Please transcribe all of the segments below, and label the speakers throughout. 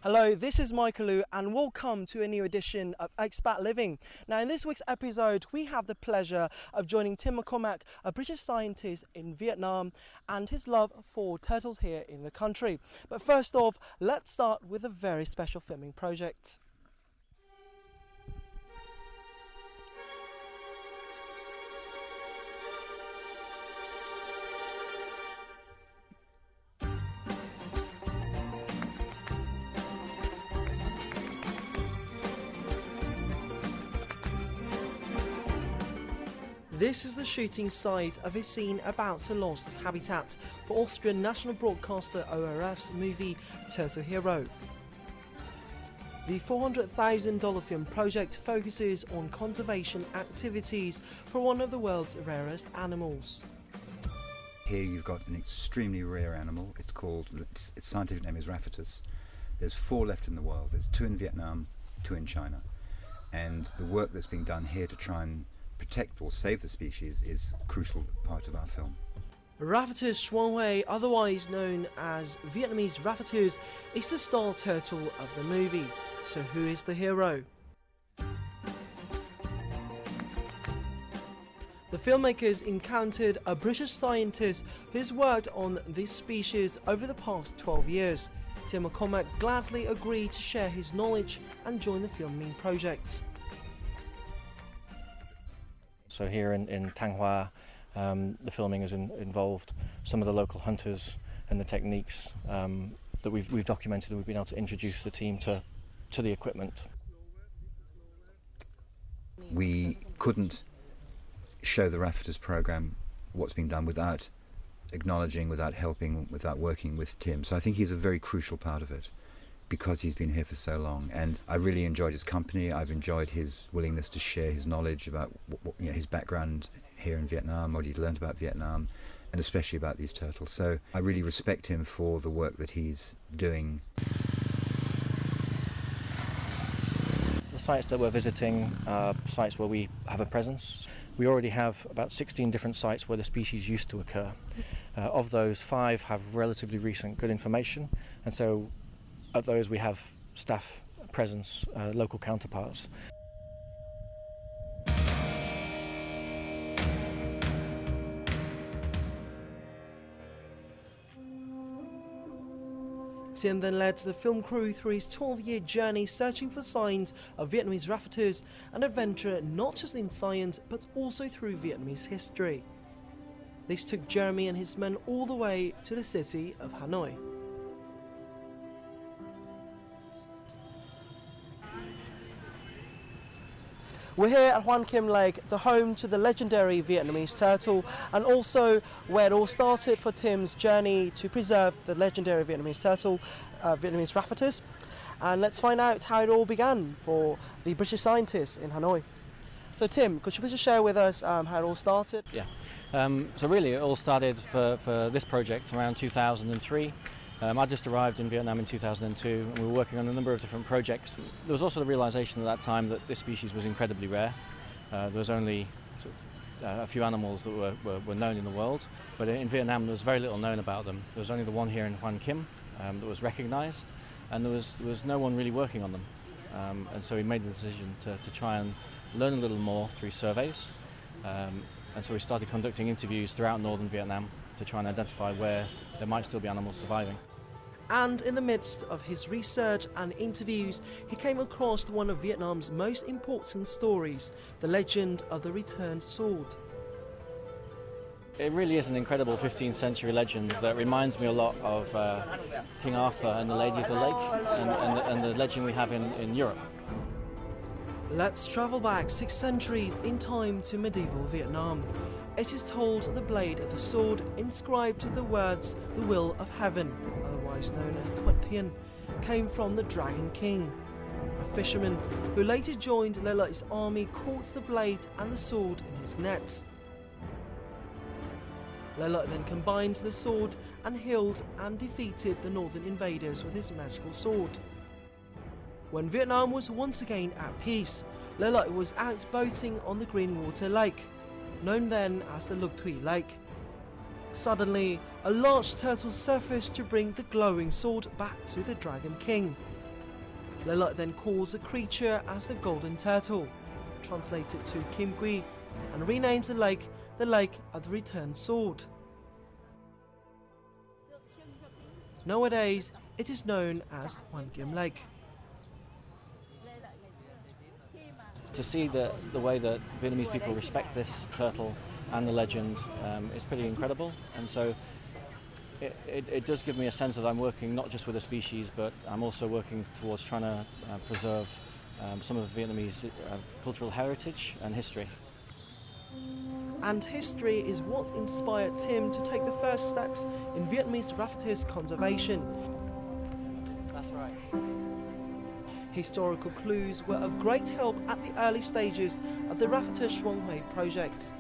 Speaker 1: Hello, this is Michael and welcome to a new edition of Expat Living. Now in this week's episode we have the pleasure of joining Tim Mccormack, a British scientist in Vietnam, and his love for turtles here in the country. But first off, let's start with a very special filming project. This is the shooting site of a scene about to lost habitat for Austrian national broadcaster ORF's movie Turtle Hero. The $400,000 film project focuses on conservation activities for one of the world's rarest animals.
Speaker 2: Here you've got an extremely rare animal. Its scientific name is Rafetus. There's 4 left in the world. There's 2 in Vietnam, 2 in China. And the work that's being done here to try and protect or save the species is a crucial part of our film.
Speaker 1: Rafetus Xuanhui, otherwise known as Vietnamese Rafetus, is the star turtle of the movie. So who is the hero? The filmmakers encountered a British scientist who's worked on this species over the past 12 years. Tim Mccormack gladly agreed to share his knowledge and join the filming project.
Speaker 3: So here in Thanh Hoa, the filming has involved some of the local hunters and the techniques that we've documented, and we've been able to introduce the team to the equipment.
Speaker 2: We couldn't show the Rafetus program what's being done without acknowledging, without helping, without working with Tim. So I think he's a very crucial part of it, because he's been here for so long, and I really enjoyed his company. I've enjoyed his willingness to share his knowledge about his background here in Vietnam, what he'd learned about Vietnam, and especially about these turtles. So I really respect him for the work that he's doing.
Speaker 3: The sites that we're visiting are sites where we have a presence. We already have about 16 different sites where the species used to occur. Of those, 5 have relatively recent good information, and so of those we have staff presence, local counterparts.
Speaker 1: Tim then led the film crew through his 12-year journey searching for signs of Vietnamese Rafetus, an adventure not just in science but also through Vietnamese history. This took Jeremy and his men all the way to the city of Hanoi. We're here at Hoan Kiem Lake, the home to the legendary Vietnamese turtle, and also where it all started for Tim's journey to preserve the legendary Vietnamese turtle, Vietnamese Rafetus. And let's find out how it all began for the British scientists in Hanoi. So Tim, could you please just share with us how it all started?
Speaker 3: Yeah. So really it all started for this project around 2003. I just arrived in Vietnam in 2002, and we were working on a number of different projects. There was also the realization at that time that this species was incredibly rare. There was only a few animals that were known in the world, but in Vietnam there was very little known about them. There was only the one here in Hoan Kiem that was recognized, and there was no one really working on them. And so we made the decision to try and learn a little more through surveys. And so we started conducting interviews throughout northern Vietnam to try and identify where there might still be animals surviving.
Speaker 1: And in the midst of his research and interviews, he came across one of Vietnam's most important stories, the legend of the returned sword.
Speaker 3: It really is an incredible 15th century legend that reminds me a lot of King Arthur and the Lady of the Lake, and the legend we have in Europe.
Speaker 1: Let's travel back 6 centuries in time to medieval Vietnam. It is told the blade of the sword, inscribed with the words "the will of heaven," otherwise known as Thuận Thiên, came from the Dragon King. A fisherman who later joined Le Lợi army caught the blade and the sword in his nets. Le Lợi then combined the sword and healed and defeated the northern invaders with his magical sword. When Vietnam was once again at peace, Le Lợi was out boating on the Greenwater Lake, known then as the Lục Thủy Lake. Suddenly, a large turtle surfaced to bring the glowing sword back to the Dragon King. Lelot then calls the creature as the golden turtle, translated to Kim Gui, and renames the lake of the returned sword. Nowadays, it is known as Hwan Kim Lake.
Speaker 3: To see the way that Vietnamese people respect this turtle and the legend is pretty incredible, and so it does give me a sense that I'm working not just with a species, but I'm also working towards trying to preserve some of Vietnamese cultural heritage and history.
Speaker 1: And history is what inspired Tim to take the first steps in Vietnamese raffitis conservation.
Speaker 3: That's right.
Speaker 1: Historical clues were of great help at the early stages of the Raffita Xuân Huế project.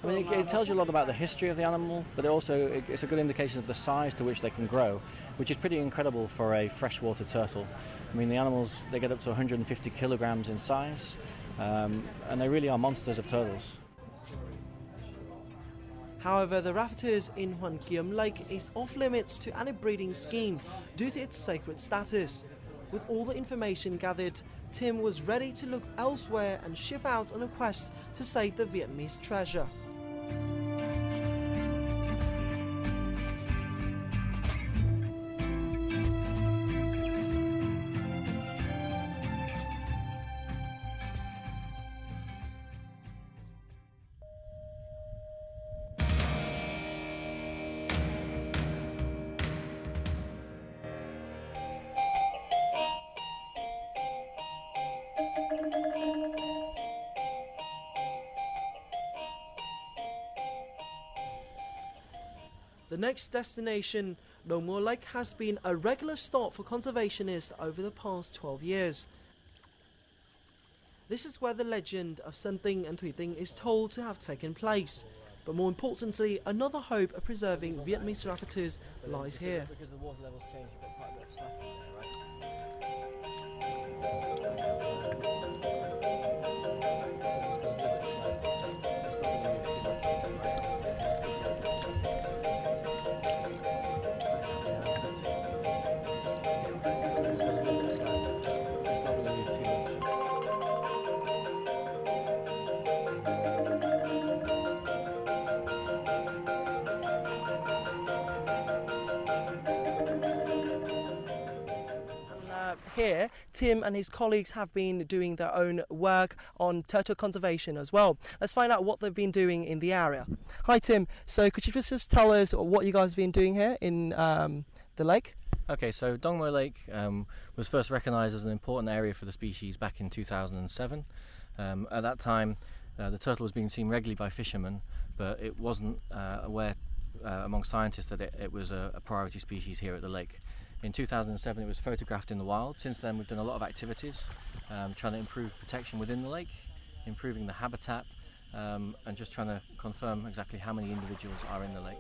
Speaker 3: I mean, it tells you a lot about the history of the animal, but it's a good indication of the size to which they can grow, which is pretty incredible for a freshwater turtle. I mean, the animals, they get up to 150 kilograms in size, and they really are monsters of turtles.
Speaker 1: However, the raffitas in Hwan Kim Lake is off limits to any breeding scheme due to its sacred status. With all the information gathered, Tim was ready to look elsewhere and ship out on a quest to save the Vietnamese treasure. The next destination, Dong Mo Lake, has been a regular stop for conservationists over the past 12 years. This is where the legend of Sơn Tinh and Thủy Tinh is told to have taken place. But more importantly, another hope of preserving Vietnamese raffitas lies here.
Speaker 3: Because the water levels change, you've got quite a bit of slack in there, right?
Speaker 1: Here, Tim and his colleagues have been doing their own work on turtle conservation as well. Let's find out what they've been doing in the area. Hi Tim, so could you just tell us what you guys have been doing here in the lake?
Speaker 3: Okay, so Dong Mo Lake was first recognised as an important area for the species back in 2007. At that time, the turtle was being seen regularly by fishermen, but it wasn't aware among scientists that it was a priority species here at the lake. In 2007 it was photographed in the wild. Since then we've done a lot of activities trying to improve protection within the lake, improving the habitat, and just trying to confirm exactly how many individuals are in the lake.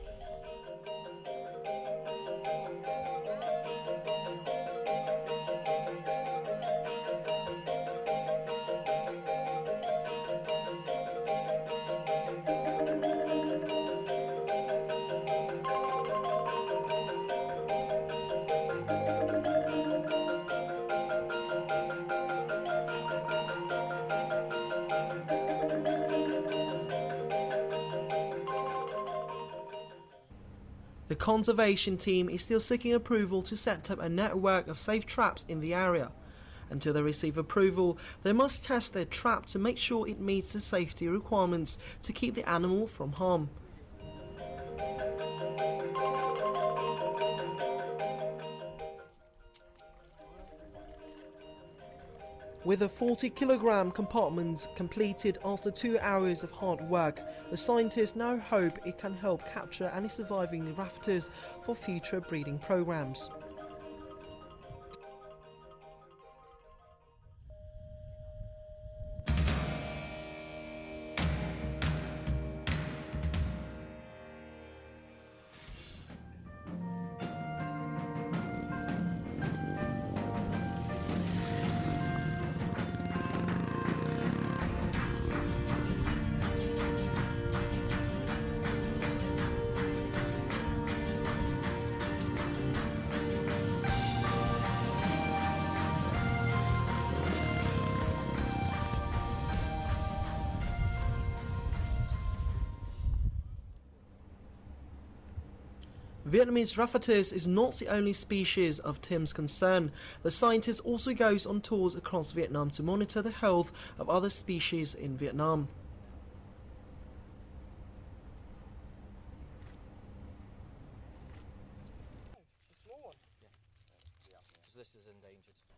Speaker 1: The conservation team is still seeking approval to set up a network of safe traps in the area. Until they receive approval, they must test their trap to make sure it meets the safety requirements to keep the animal from harm. With a 40-kilogram compartment completed after 2 hours of hard work, the scientists now hope it can help capture any surviving raffitas for future breeding programs. Vietnamese Rafetus is not the only species of Tim's concern. The scientist also goes on tours across Vietnam to monitor the health of other species in Vietnam.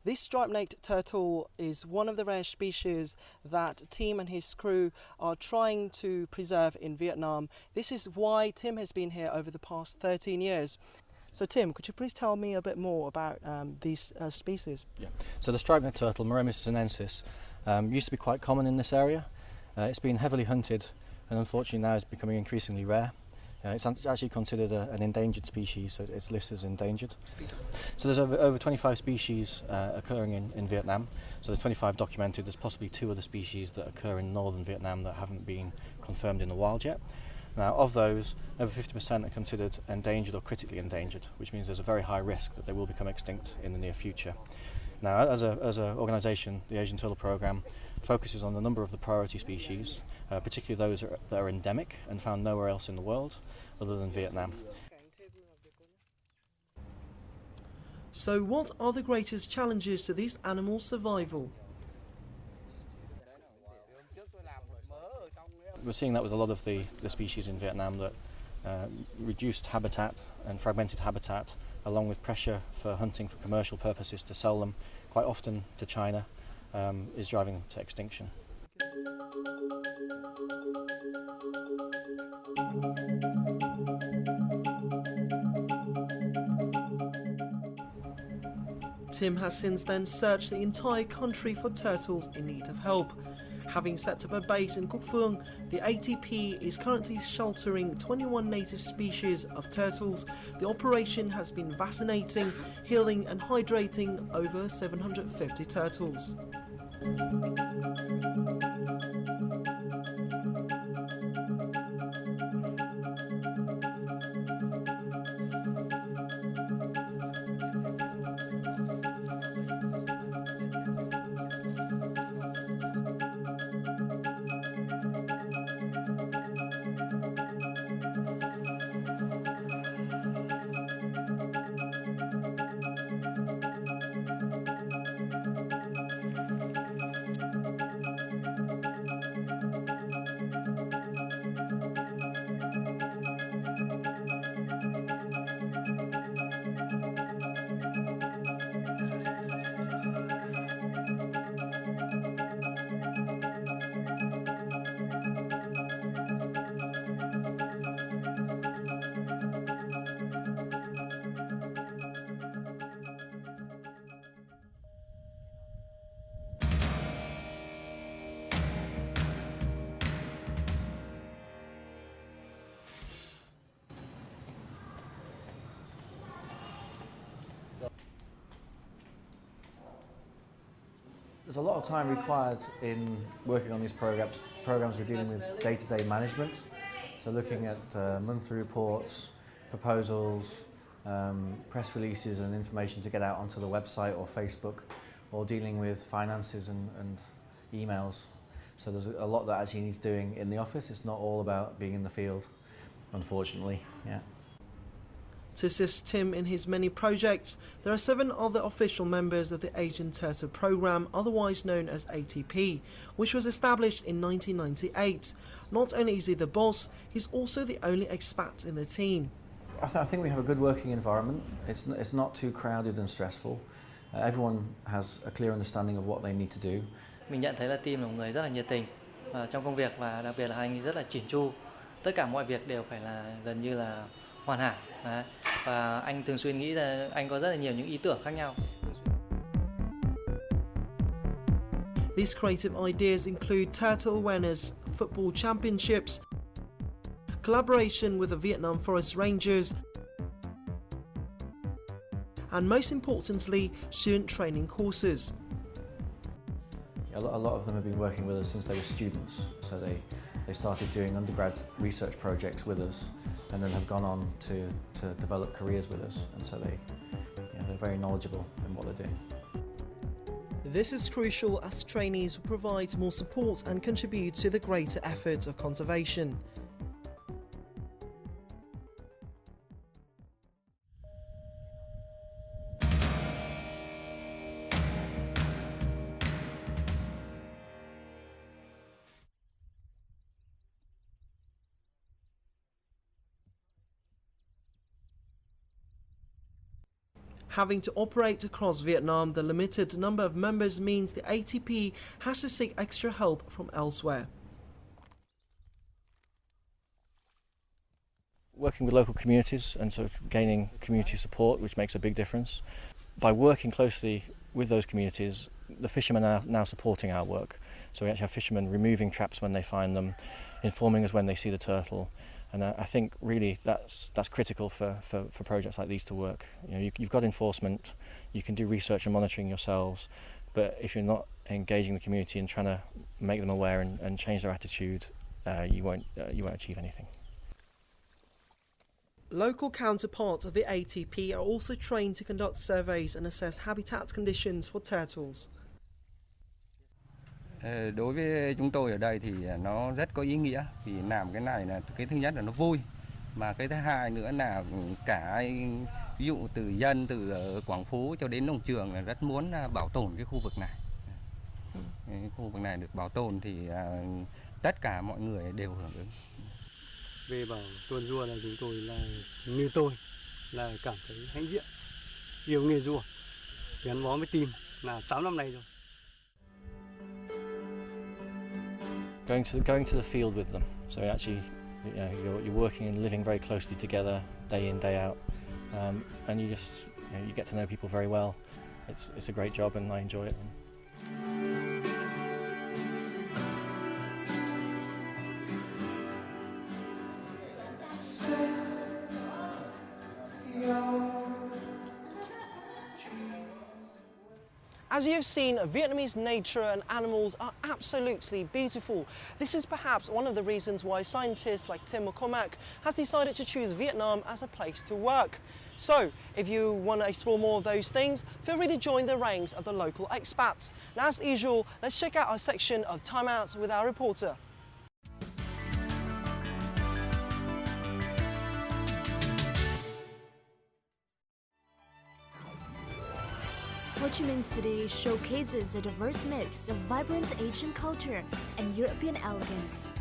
Speaker 1: This striped-necked turtle is one of the rare species that Tim and his crew are trying to preserve in Vietnam. This is why Tim has been here over the past 13 years. So Tim, could you please tell me a bit more about these species?
Speaker 3: Yeah. So the striped-necked turtle, Mccormack sinensis, used to be quite common in this area. It's been heavily hunted and unfortunately now it's becoming increasingly rare. It's actually considered an endangered species, so it's listed as endangered. So there's over 25 species occurring in Vietnam. So there's 25 documented. There's possibly 2 other species that occur in northern Vietnam that haven't been confirmed in the wild yet. Now, of those, over 50% are considered endangered or critically endangered, which means there's a very high risk that they will become extinct in the near future. Now, as an organisation, the Asian Turtle Programme focuses on a number of the priority species, particularly those that are endemic and found nowhere else in the world other than Vietnam.
Speaker 1: So what are the greatest challenges to these animals' survival?
Speaker 3: We're seeing that with a lot of the species in Vietnam, that reduced habitat and fragmented habitat, along with pressure for hunting for commercial purposes to sell them, quite often to China, is driving them to extinction.
Speaker 1: Tim has since then searched the entire country for turtles in need of help. Having set up a base in Cúc Phương, the ATP is currently sheltering 21 native species of turtles. The operation has been vaccinating, healing and hydrating over 750 turtles.
Speaker 3: There's a lot of time required in working on these programs. We're dealing with day-to-day management, so looking at monthly reports, proposals, press releases and information to get out onto the website or Facebook, or dealing with finances and emails. So there's a lot that actually needs doing in the office. It's not all about being in the field, unfortunately. Yeah.
Speaker 1: To assist Tim in his many projects, there are 7 other official members of the Asian Turtle Programme, otherwise known as ATP, which was established in 1998. Not only is he the boss, he's also the only expat in the team.
Speaker 3: I think we have a good working environment. It's not too crowded and stressful. Everyone has a clear understanding of what they need to do.
Speaker 4: Mình nhận thấy là team là một người rất là nhiệt tình trong công việc, và đặc biệt là hai anh rất là chỉn chu. Tất cả mọi việc đều phải là gần như là hoàn hảo. Và anh thường xuyên nghĩ là anh có rất là nhiều những ý tưởng khác nhau.
Speaker 1: These creative ideas include turtle awareness, football championships, collaboration with the Vietnam Forest Rangers, and most importantly, student training courses.
Speaker 3: A lot of them have been working with us since they were students, so they started doing undergrad research projects with us and then have gone on to develop careers with us, and so they're very knowledgeable in what they're doing.
Speaker 1: This is crucial as trainees will provide more support and contribute to the greater effort of conservation. Having to operate across Vietnam, the limited number of members means the ATP has to seek extra help from elsewhere.
Speaker 3: Working with local communities and sort of gaining community support, which makes a big difference. By working closely with those communities, the fishermen are now supporting our work. So we actually have fishermen removing traps when they find them, informing us when they see the turtle. And I think really that's critical for projects like these to work. You know, you've got enforcement, you can do research and monitoring yourselves, but if you're not engaging the community and trying to make them aware and change their attitude, you won't achieve anything.
Speaker 1: Local counterparts of the ATP are also trained to conduct surveys and assess habitat conditions for turtles.
Speaker 5: Đối với chúng tôi ở đây thì nó rất có ý nghĩa, vì làm cái này là cái thứ nhất là nó vui, mà cái thứ hai nữa là cả ví dụ từ dân từ Quảng Phú cho đến nông trường là rất muốn bảo tồn cái khu vực này. Cái khu vực này được bảo tồn thì tất cả mọi người đều hưởng ứng.
Speaker 6: Về bảo tồn rùa là chúng tôi là như tôi là cảm thấy hãnh diện, yêu nghề rùa, gắn bó với team là 8 năm nay rồi.
Speaker 3: Going to the field with them, so actually, you're working and living very closely together, day in, day out, and you just you get to know people very well. It's a great job, and I enjoy it.
Speaker 1: As you have seen, Vietnamese nature and animals are absolutely beautiful. This is perhaps one of the reasons why scientists like Tim Mccormack has decided to choose Vietnam as a place to work. So, if you want to explore more of those things, feel free to join the ranks of the local expats. Now, as usual, let's check out our section of Timeouts with our reporter.
Speaker 7: Ho Chi Minh City showcases a diverse mix of vibrant Asian culture and European elegance.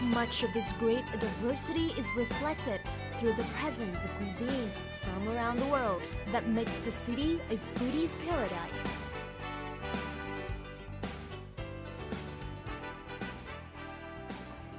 Speaker 7: Much of this great diversity is reflected through the presence of cuisine from around the world that makes the city a foodie's paradise.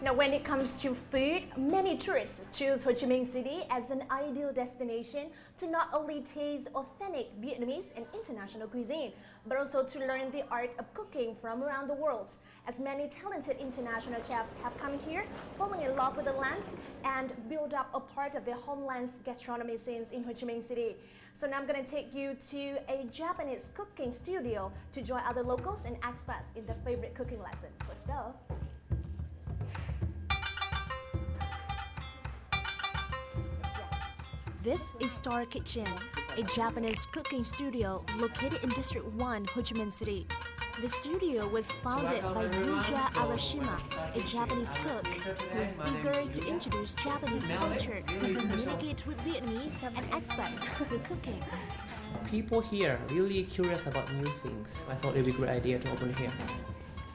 Speaker 8: Now, when it comes to food, many tourists choose Ho Chi Minh City as an ideal destination to not only taste authentic Vietnamese and international cuisine, but also to learn the art of cooking from around the world, as many talented international chefs have come here, falling in love with the land, and build up a part of their homeland's gastronomy scenes in Ho Chi Minh City. So now I'm going to take you to a Japanese cooking studio to join other locals and expats in their favorite cooking lesson. Let's go!
Speaker 7: This is Star Kitchen, a Japanese cooking studio located in District 1, Ho Chi Minh City. The studio was founded by Yuja Arashima, a Japanese cook who is eager to introduce Japanese culture and communicate with Vietnamese and expats through cooking.
Speaker 9: People here are really curious about new things. I thought it would be a great idea to open here.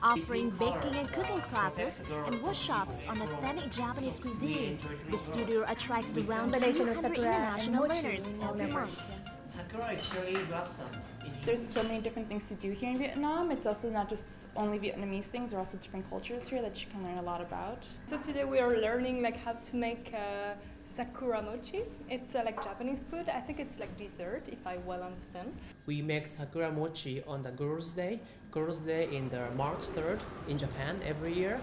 Speaker 7: Offering baking and cooking classes and workshops on authentic Japanese cuisine, the studio attracts around 200 international learners every month.
Speaker 9: Sakura is cherry blossom.
Speaker 10: There's so many different things to do here in Vietnam. It's also not just only Vietnamese things, there are also different cultures here that you can learn a lot about.
Speaker 11: So today we are learning how to make sakura mochi. It's like Japanese food. I think it's like dessert, if I well understand.
Speaker 9: We make sakura mochi on the Girls' Day. Girls' Day in the March 3rd in Japan every year.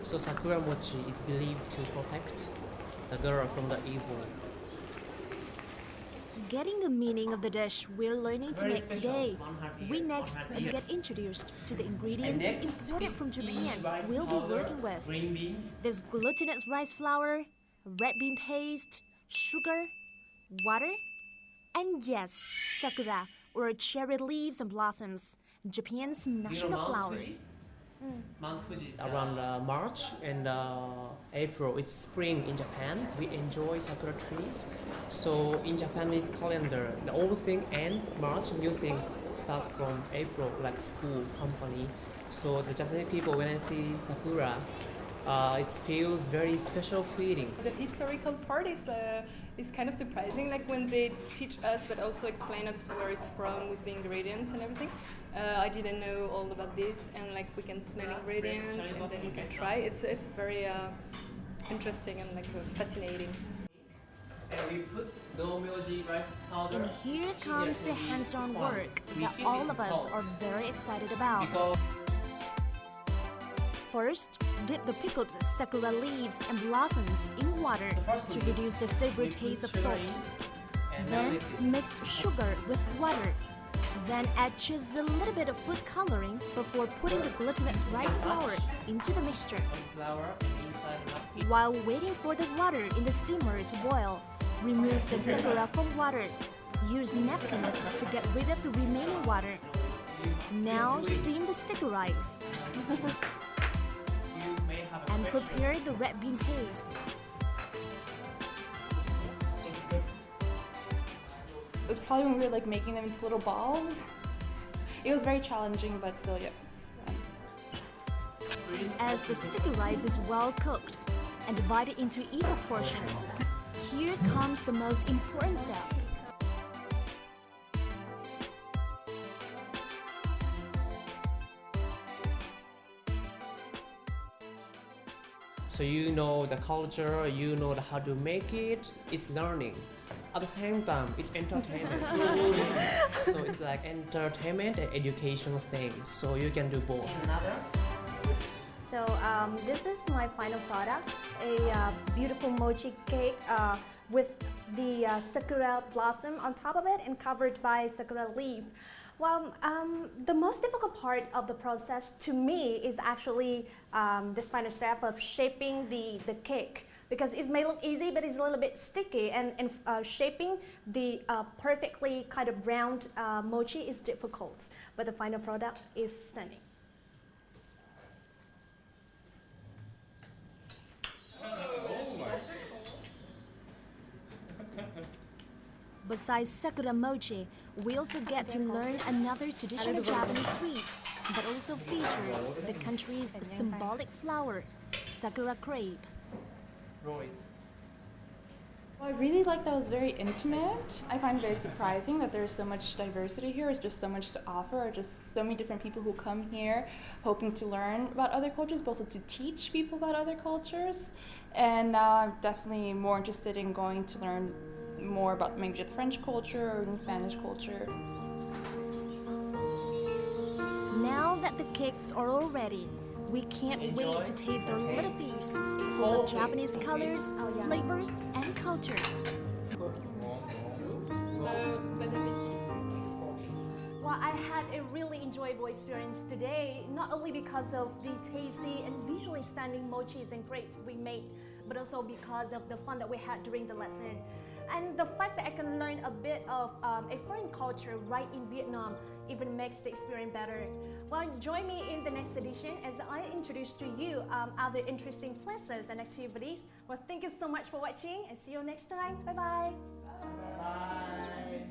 Speaker 9: So sakura mochi is believed to protect the girl from the evil.
Speaker 7: Getting the meaning of the dish we're learning to make today, we next get introduced to the ingredients imported from Japan we'll be working with. There's glutinous rice flour, red bean paste, sugar, water, and yes, sakura, or cherry leaves and blossoms, Japan's national flower.
Speaker 9: Around March and April, it's spring in Japan. We enjoy sakura trees. So in Japanese calendar, the old thing end March, new things start from April, like school, company. So the Japanese people, when I see sakura, It feels very special feeling.
Speaker 11: The historical part is kind of surprising, like when they teach us but also explain us where it's from with the ingredients and everything. I didn't know all about this, and like we can smell ingredients and then you can try. It's very interesting and like fascinating.
Speaker 9: And we put no-melogy rice powder.
Speaker 7: And here comes the hands-on work that all of us are very excited about. First, dip the pickled sakura leaves and blossoms in water to reduce the savory taste of salt. Then, mix sugar with water. Then add just a little bit of food coloring before putting the glutinous rice flour into the mixture. While waiting for the water in the steamer to boil, remove the sakura from water. Use napkins to get rid of the remaining water. Now steam the sticky rice. And prepare the red bean paste.
Speaker 10: It was probably when we were like making them into little balls. It was very challenging, but still, yeah.
Speaker 7: As the sticky rice is well cooked and divided into equal portions, here comes the most important step.
Speaker 9: So you know the culture, you know how to make it. It's learning. At the same time, it's entertainment. It's the same. So it's like entertainment and educational things. So you can do both.
Speaker 8: So this is my final product, a beautiful mochi cake with the sakura blossom on top of it and covered by sakura leaf. Well, the most difficult part of the process to me is actually this final step of shaping the cake, because it may look easy, but it's a little bit sticky, and shaping the perfectly kind of round mochi is difficult, but the final product is stunning.
Speaker 7: Besides sakura mochi, we also get to learn another traditional Japanese sweet that also features the country's symbolic flower, sakura crepe.
Speaker 10: I really like that it was very intimate. I find it very surprising that there's so much diversity here. It's just so much to offer, just so many different people who come here hoping to learn about other cultures, but also to teach people about other cultures. And now I'm definitely more interested in going to learn more about maybe the French culture or the Spanish culture.
Speaker 7: Now that the cakes are all ready, we can't wait to taste our little feast full of Japanese colors, flavors, and culture.
Speaker 8: Well, I had a really enjoyable experience today, not only because of the tasty and visually stunning mochis and crepes we made, but also because of the fun that we had during the lesson. And the fact that I can learn a bit of a foreign culture right in Vietnam even makes the experience better. Well, join me in the next edition as I introduce to you other interesting places and activities. Well, thank you so much for watching and see you next time. Bye-bye.
Speaker 9: Bye.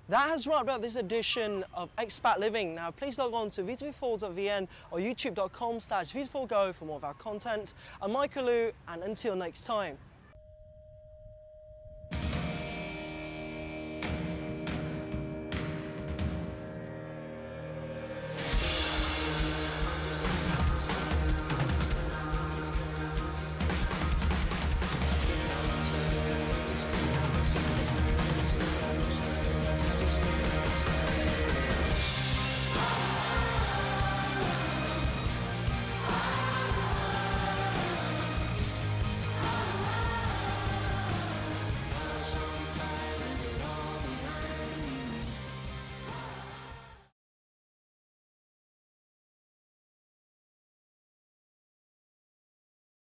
Speaker 1: That has wrapped up this edition of Expat Living. Now, please log on to vtv4.vn or youtube.com/vtv4go for more of our content. I'm Michael Liu, and until next time.